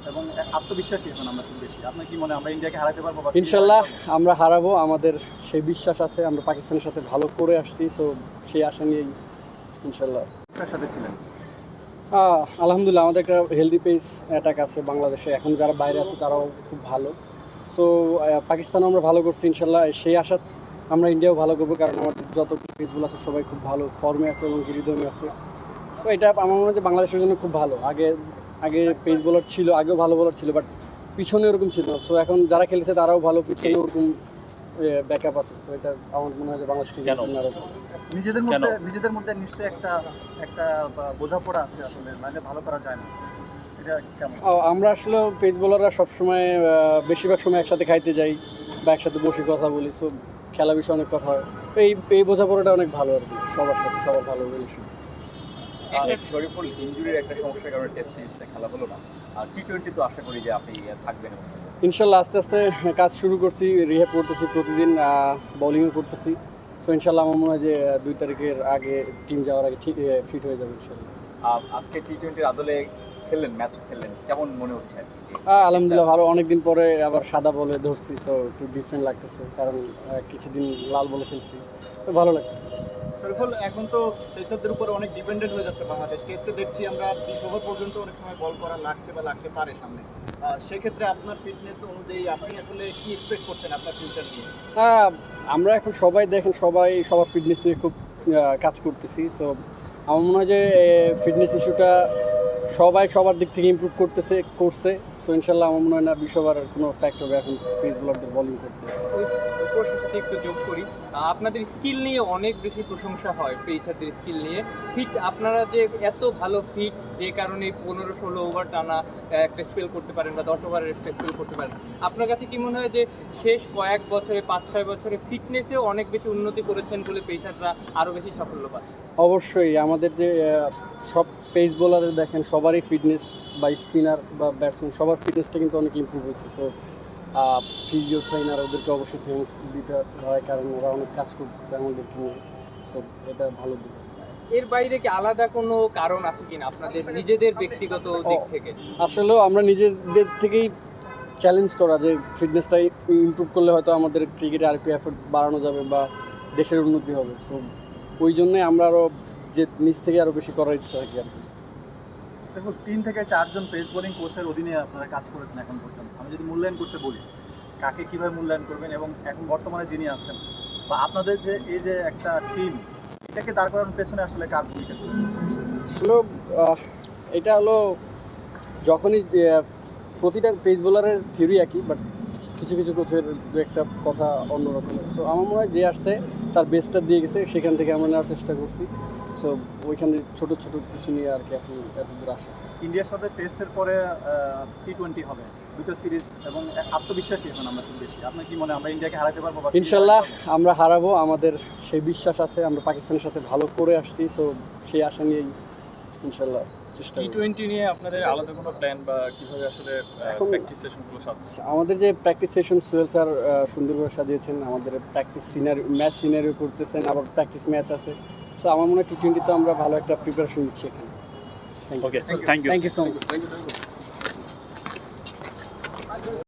এবং আত্মবিশ্বাসী এখন আমরা খুব বেশি। আপনার কি মনে হয় আমরা ইন্ডিয়াকে হারাতে পারবো? ইনশাল্লাহ আমরা হারাবো, আমাদের সেই বিশ্বাস আছে। আমরা পাকিস্তানের সাথে ভালো করে আসছি, সো সেই আশা নিয়েই ইনশাল্লাহ। কার সাথে ছিলেন? আলহামদুলিল্লাহ আমাদের একটা হেলদি পেস অ্যাটাক আছে বাংলাদেশে। এখন যারা বাইরে আছে তারাও খুব ভালো। সো পাকিস্তানও আমরা ভালো করছি ইনশাল্লাহ। সেই আশা আমরা ইন্ডিয়াও ভালো করবো, কারণ আমাদের যত পেসগুলো আছে সবাই খুব ভালো ফর্মে আছে এবং রিদমে আছে। সো এটা আমার মনে হয় যে বাংলাদেশের জন্য খুব ভালো। আগে পেস বোলার ছিল, আগেও ভালো বোলার ছিল, বাট পিছনে ওরকম ছিল। সো এখন যারা খেলেছে তারাও ভালো, পিছনে ওরকম ব্যাকআপ আছে। সো এটা আমার মনে হয় যে বাংলাদেশ ক্রিকেটের জন্য আরও নিজেদের মধ্যে নিশ্চয়ই একটা বোঝাপড়া আছে, আসলে নাহলে ভালো করা যায় না। এটা কেমন? আমরা আসলে পেস বোলাররা সবসময় বেশিরভাগ সময় একসাথে খাইতে যাই বা একসাথে বসে কথা বলি। সো খেলা বিষয়ে অনেক কথা হয়। এই বোঝাপড়াটা অনেক ভালো আর কি, সবার সাথে সবার ভালো রিলেশন। শরীফুল ইনজুরির একটা সমস্যার কারণে টেস্ট সিরিজটা খেলা হলো না, আর টি-20 তো আশা করি যে আপনি থাকবেন। ইনশাল্লাহ আস্তে আস্তে কাজ শুরু করছি, রিহ্যাব করতেছি, প্রতিদিন বোলিংও করতেছি। সো ইনশাল্লাহ আমার মনে হয় যে 2 তারিখের আগে টিম যাওয়ার আগে ঠিক ফিট হয়ে যাবে ইনশাল্লাহ। আজকে টি-20 আদলে ম্যাচ খেললেন, কেমন মনে হচ্ছে? আলহামদুলিল্লাহ ভালো, অনেকদিন পরে আবার সাদা বলে ধরছি। সো একটু ডিফারেন্ট লাগতেছে, কারণ কিছুদিন লাল বলে খেলছি, তো ভালো লাগতেছে। শরীফুল, এখন তো পেসারদের উপর অনেক ডিপেন্ডেন্ট হয়ে যাচ্ছে বাংলাদেশ। টেস্টে দেখছি আমরা 20 ওভার পর্যন্ত অনেক সময় বল করা লাগছে বা লাগতে পারে সামনে। সেক্ষেত্রে আপনার ফিটনেস অনুযায়ী আপনি আসলে কি এক্সপেক্ট করছেন আপনার ফিউচার নিয়ে? আমরা এখন সবাই দেখেন, সবার ফিটনেস নিয়ে খুব কাজ করতেছি। সো আমার মনে হয় যে ফিটনেস ইস্যুটা সবার দিক থেকে ইমপ্রুভ করছে। সো ইনশাল্লাহ আমার মনে হয় না 20 ওভার কোনো ফ্যাক্ট হবে এখন পেস বোলারদের বোলিং করতে। ওই প্রশ্নের সাথে একটু যোগ করি, আপনাদের স্কিল নিয়ে অনেক বেশি প্রশংসা হয়, পেসারদের স্কিল নিয়ে। ফিট আপনারা যে এত ভালো ফিট, যে কারণে 15-16 ওভার টানা একটা স্পেল করতে পারেন বা 10 ওভারের একটা স্পেল করতে পারেন, আপনার কাছে কি মনে হয় যে শেষ কয়েক বছরে 5-6 বছরে ফিটনেসেও অনেক বেশি উন্নতি করেছেন বলে পেসাররা আরও বেশি সাফল্য পাচ্ছে? অবশ্যই আমাদের যে সব পেস বোলারের দেখেন সবারই ফিটনেস বা স্পিনার বা ব্যাটসম্যান সবার ফিটনেসটা কিন্তু অনেক ইমপ্রুভ হয়েছে। সো ফিজিও ট্রেনার ওদেরকে অবশ্যই থ্যাঙ্কস দিতে হয়, কারণ ওরা অনেক কাজ করতেছে আমাদেরকে নিয়ে। সো এটা ভালো দিক। এর বাইরে কি আলাদা কোনো কারণ আছে কিনা আপনাদের নিজেদের ব্যক্তিগত দিক থেকে? আসলেও আমরা নিজেদের থেকেই চ্যালেঞ্জ করা যে ফিটনেসটা ইমপ্রুভ করলে হয়তো আমাদের ক্রিকেটে আরেকটু এফোর্ট বাড়ানো যাবে বা দেশের উন্নতি হবে। সো ওই জন্যই আমরা আরও যে নিজ থেকে আরও বেশি করার ইচ্ছা থাকি আর কি। 3 থেকে 4 জন পেস বোলিং কোচের অধীনে আপনারা কাজ করেছেন এখন পর্যন্ত। আমি যদি মূল্যায়ন করতে বলি, কাকে কীভাবে মূল্যায়ন করবেন এবং এখন বর্তমানে যিনি আছেন বা আপনাদের যে এই যে একটা টিম, এটাকে দাঁড় করানোর পেছনে আসলে কার ভূমিকা ছিল? আসলে এটা হলো যখনই প্রতিটা পেস বোলারের থিওরি একই, বাট কিছু কিছু কোচের দু একটা কথা অন্যরকমের। সো আমার মনে হয় যে আসছে তার বেস্টটা দিয়ে গেছে, সেখান থেকে আমরা নেওয়ার চেষ্টা করছি। সো ওইখানে ছোটো কিছু নিয়ে আর কি এখন এত দূর আসা। ইন্ডিয়ার সাথে টেস্টের পরে টি-20 হবে, দুটো সিরিজ, এবং আত্মবিশ্বাসী এখন আমরা খুব বেশি। আপনার কি মনে হয় আমরা ইন্ডিয়াকে হারাতে পারবো? ইনশাল্লাহ আমরা হারাবো, আমাদের সেই বিশ্বাস আছে। আমরা পাকিস্তানের সাথে ভালো করে আসছি, সো সেই আশা নিয়েই ইনশাল্লাহ চেষ্টা করব। টি-20 নিয়ে আপনাদের আলাদা কোনো প্ল্যান বা কিভাবে আসলে প্র্যাকটিস সেশনগুলো সাজাচ্ছেন? আমাদের যে প্র্যাকটিস সেশন সোহেল স্যার সুন্দরভাবে সাজিয়েছেন। আমাদের প্র্যাকটিস ম্যাচ সিনারিও করতেছেন, আবার প্র্যাকটিস ম্যাচ আছে। সো আমার মনে হয় টি-20 তো আমরা ভালো একটা প্রিপারেশন নিচ্ছি এখানে। ওকে, থ্যাংক ইউ সো মাচ।